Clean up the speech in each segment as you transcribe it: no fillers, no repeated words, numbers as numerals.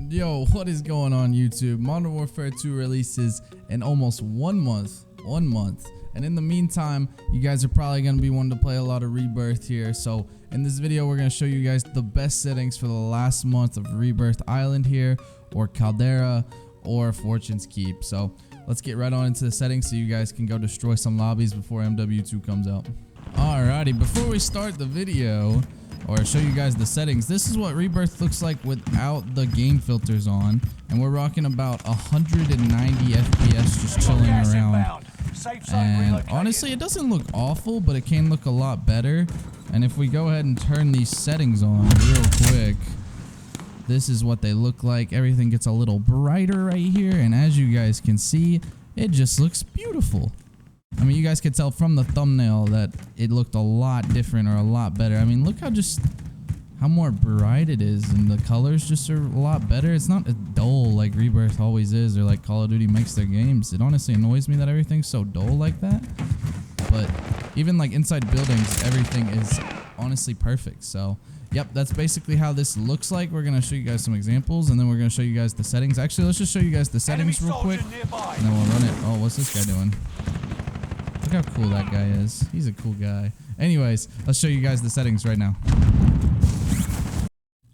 Yo, what is going on YouTube? Modern Warfare 2 releases in almost 1 month. And in the meantime, you guys are probably going to be wanting to play a lot of Rebirth here. So in this video, we're going to show you guys the best settings for the last month of Rebirth Island here, or Caldera, or Fortune's Keep. So let's get right on into the settings so you guys can go destroy some lobbies before MW2 comes out. Alrighty, before we start the video, or show you guys the settings, this is what Rebirth looks like without the game filters on, and we're rocking about 190 FPS just chilling around. And honestly, it doesn't look awful, but it can look a lot better. And if we go ahead and turn these settings on real quick, this is what they look like. Everything gets a little brighter right here, and as you guys can see, it just looks beautiful. I mean, you guys could tell from the thumbnail that it looked a lot different or a lot better. I mean, look how more bright it is, and the colors just are a lot better. It's not as dull like Rebirth always is, or like Call of Duty makes their games. It honestly annoys me that everything's so dull like that. But even like inside buildings, everything is honestly perfect. So yep, that's basically how this looks like. We're gonna show you guys some examples, and then we're gonna show you guys the settings. Actually, let's just show you guys the settings real quick, and then we'll run it. Oh, what's this guy doing? Look how cool that guy is. He's a cool guy. Anyways, let's show you guys the settings right now.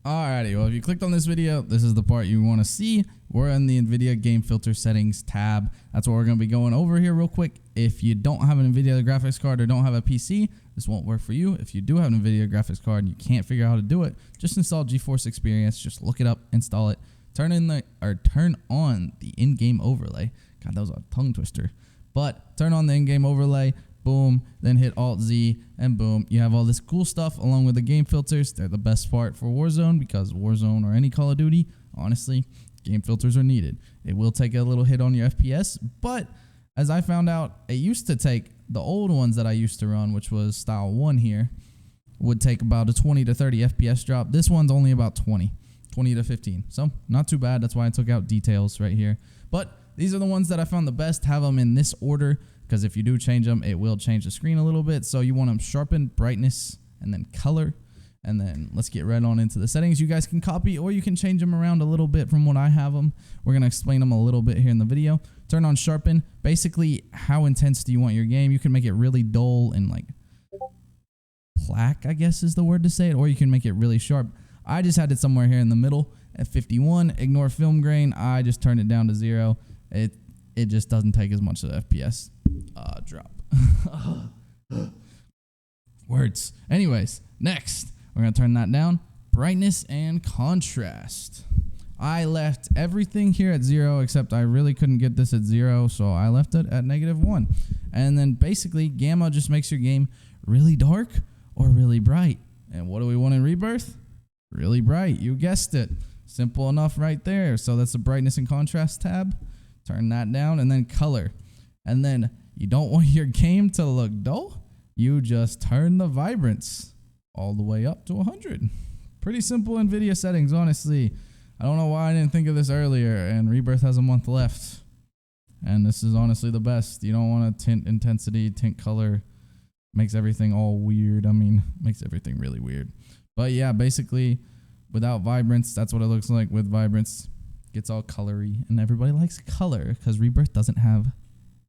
Alrighty, well, if you clicked on this video, this is the part you want to see. We're in the Nvidia Game Filter Settings tab. That's what we're going to be going over here real quick. If you don't have an Nvidia graphics card or don't have a PC, this won't work for you. If you do have an Nvidia graphics card and you can't figure out how to do it, just install GeForce Experience. Just look it up, install it, turn on the in-game overlay. God, that was a tongue twister. But turn on the in-game overlay, boom, then hit Alt-Z, and boom, you have all this cool stuff along with the game filters. They're the best part for Warzone, because Warzone or any Call of Duty, honestly, game filters are needed. It will take a little hit on your FPS, but as I found out, it used to take, the old ones that I used to run, which was Style 1 here, would take about a 20 to 30 FPS drop. This one's only about 20 to 15, so not too bad. That's why I took out details right here. But these are the ones that I found the best. Have them in this order, because if you do change them, it will change the screen a little bit. So you want them sharpen, brightness, and then color. And then let's get right on into the settings. You guys can copy, or you can change them around a little bit from what I have them. We're going to explain them a little bit here in the video. Turn on sharpen. Basically, how intense do you want your game? You can make it really dull and like black, I guess is the word to say it, or you can make it really sharp. I just had it somewhere here in the middle at 51. Ignore film grain. I just turned it down to 0. It just doesn't take as much of the FPS drop. Words. Anyways, next, we're going to turn that down. Brightness and contrast. I left everything here at 0, except I really couldn't get this at 0, so I left it at -1. And then basically, gamma just makes your game really dark or really bright. And what do we want in Rebirth? Really bright. You guessed it. Simple enough right there. So that's the brightness and contrast tab. Turn that down, and then color. And then you don't want your game to look dull. You just turn the vibrance all the way up to 100. Pretty simple Nvidia settings, honestly. I don't know why I didn't think of this earlier, and Rebirth has a month left. And this is honestly the best. You don't want to tint intensity, tint color. Makes everything all weird. I mean, makes everything really weird. But yeah, basically, without vibrance, that's what it looks like. With vibrance, gets all colory, and everybody likes color because Rebirth doesn't have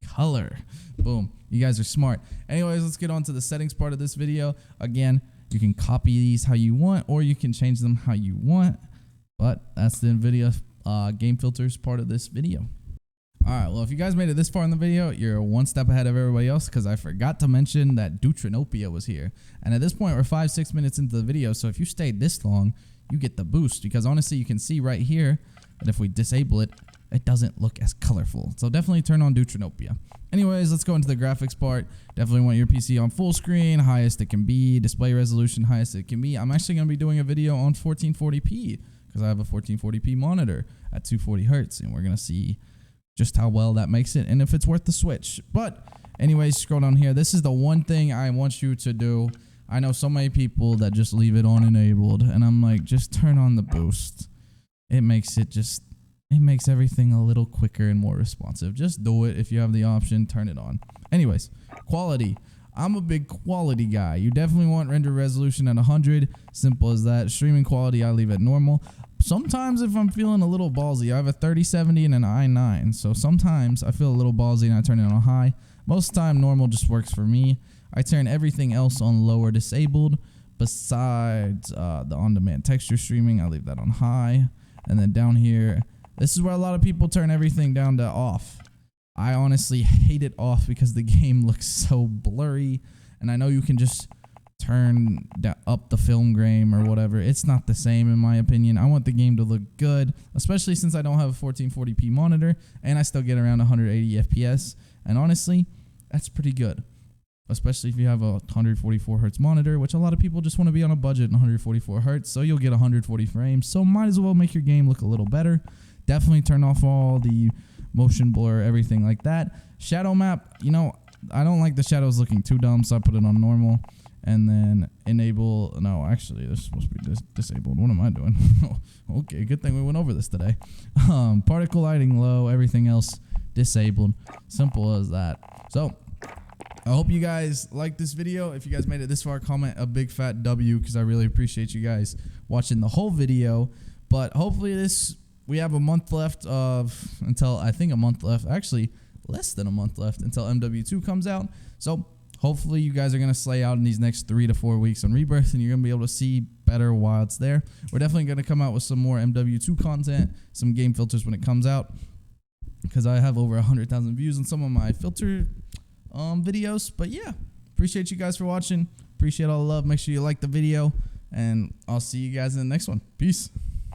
color. Boom. You guys are smart. Anyways, let's get on to the settings part of this video. Again, you can copy these how you want, or you can change them how you want. But that's the Nvidia game filters part of this video. Alright, well, if you guys made it this far in the video, you're one step ahead of everybody else, because I forgot to mention that Deuteranopia was here. And at this point, we're 5-6 minutes into the video, so if you stayed this long, you get the boost, because honestly, you can see right here that if we disable it, it doesn't look as colorful. So definitely turn on Deuteranopia. Anyways, let's go into the graphics part. Definitely want your PC on full screen, highest it can be, display resolution, highest it can be. I'm actually going to be doing a video on 1440p, because I have a 1440p monitor at 240 hertz, and we're going to see just how well that makes it and if it's worth the switch. But anyways, scroll down here. This is the one thing I want you to do. I know so many people that just leave it on enabled, and I'm like, just turn on the boost. It makes everything a little quicker and more responsive. Just do it. If you have the option, turn it on. Anyways, quality. I'm a big quality guy. You definitely want render resolution at 100. Simple as that. Streaming quality, I leave it normal. sometimes if I'm feeling a little ballsy, I have a 3070 and an i9. So sometimes I feel a little ballsy and I turn it on high. Most of the time, normal just works for me. I turn everything else on low or disabled. Besides the on-demand texture streaming, I leave that on high. And then down here, this is where a lot of people turn everything down to off. I honestly hate it off because the game looks so blurry. And I know you can just turn up the film grain or whatever. It's not the same in my opinion. I want the game to look good, especially since I don't have a 1440p monitor and I still get around 180 FPS. And honestly, that's pretty good, especially if you have a 144 hertz monitor, which a lot of people just want to be on a budget and 144 hertz, so you'll get 140 frames. So might as well make your game look a little better. Definitely turn off all the motion blur, everything like that. Shadow map, you know, I don't like the shadows looking too dumb, so I put it on normal. And then enable, no, actually, this is supposed to be disabled. What am I doing? Okay, good thing we went over this today. Particle lighting low, everything else disabled. Simple as that. So, I hope you guys liked this video. If you guys made it this far, comment a big fat W because I really appreciate you guys watching the whole video. But hopefully we have a month left actually less than a month left until MW2 comes out. So, hopefully you guys are going to slay out in these next 3 to 4 weeks on Rebirth and you're going to be able to see better while it's there. We're definitely going to come out with some more MW2 content, some game filters when it comes out, because I have over 100,000 views on some of my filter videos. But yeah, appreciate you guys for watching. Appreciate all the love. Make sure you like the video and I'll see you guys in the next one. Peace.